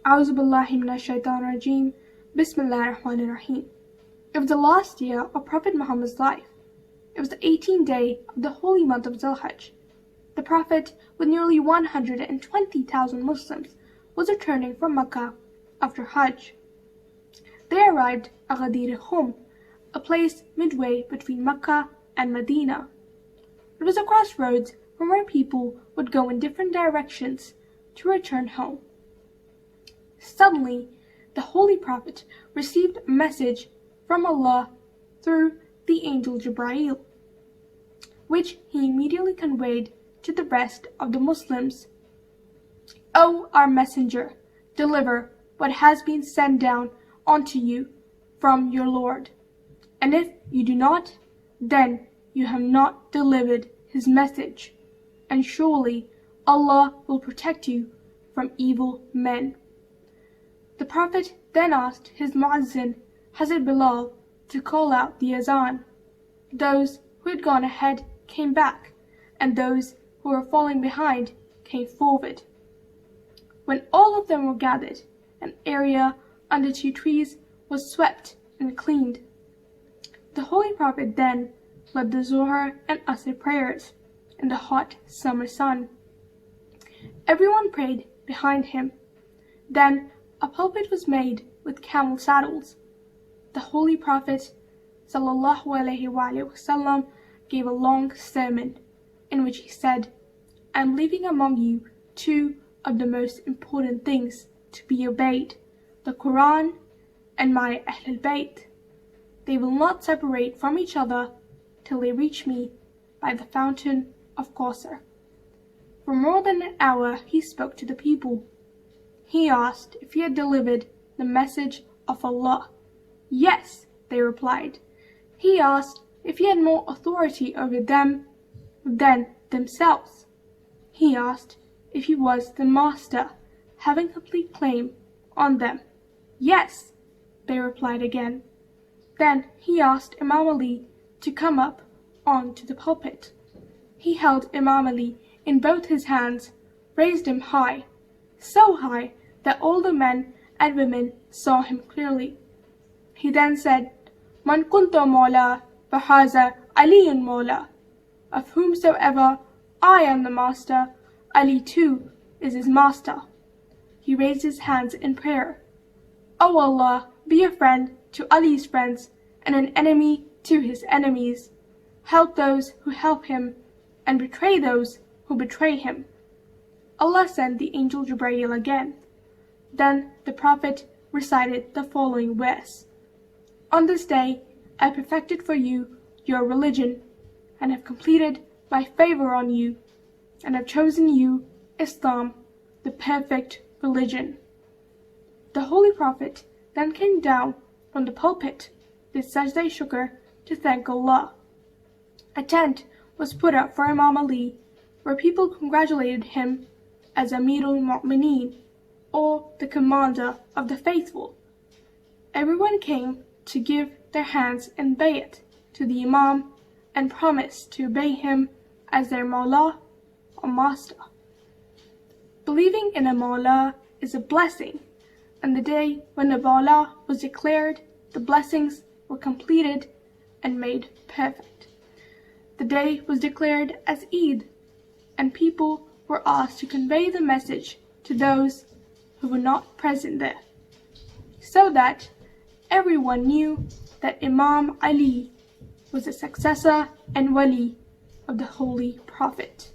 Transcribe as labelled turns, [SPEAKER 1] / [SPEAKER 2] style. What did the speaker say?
[SPEAKER 1] A'udhu billahi minash shaitanir rajim. Bismillahir Rahmanir Rahim. It was the last year of Prophet Muhammad's life. It was the 18th day of the holy month of Zulhijjah. The Prophet, with nearly 120,000 Muslims, was returning from Mecca after Hajj. They arrived at Ghadir Khum, a place midway between Mecca and Medina. It was a crossroads from where people would go in different directions to return home. Suddenly, the Holy Prophet received a message from Allah through the angel Jibreel, which he immediately conveyed to the rest of the Muslims. "O our messenger, deliver what has been sent down onto you from your Lord, and if you do not, then you have not delivered his message, and surely Allah will protect you from evil men." The Prophet then asked his muazzin, Hazrat Bilal, to call out the azan. Those who had gone ahead came back, and those who were falling behind came forward. When all of them were gathered, an area under 2 trees was swept and cleaned. The Holy Prophet then led the Zuhr and Asr prayers in the hot summer sun. Everyone prayed behind him. Then a pulpit was made with camel saddles. The Holy Prophet ﷺ gave a long sermon in which he said, "I am leaving among you 2 of the most important things to be obeyed, the Quran and my Ahlul Bayt. They will not separate from each other till they reach me by the fountain of Kawthar." For more than an hour he spoke to the people. He asked if he had delivered the message of Allah. Yes, they replied. He asked if he had more authority over them than themselves. He asked if he was the master, having complete claim on them. Yes, they replied again. Then he asked Imam Ali to come up onto the pulpit. He held Imam Ali in both his hands, raised him high, so high that all the men and women saw him clearly. He then said, "Man kuntu mawla, fahaza Aliyun mawla." Of whomsoever I am the master, Ali too is his master. He raised his hands in prayer. "O Allah, be a friend to Ali's friends and an enemy to his enemies. Help those who help him and betray those who betray him." Allah sent the angel Jibreel again. Then the Prophet recited the following verse: "On this day I perfected for you your religion, and have completed my favor on you, and have chosen you Islam, the perfect religion." The Holy Prophet then came down from the pulpit, did sajda shukr to thank Allah. A tent was put up for Imam Ali, where people congratulated him as Amirul Mu'mineen, or the commander of the faithful. Everyone came to give their hands in bayat to the Imam and promise to obey him as their Mawla or master. Believing in a Mawla is a blessing, and the day when the Mawla was declared, the blessings were completed and made perfect. The day was declared as Eid, and people were asked to convey the message to those who were not present there, so that everyone knew that Imam Ali was a successor and wali of the Holy Prophet.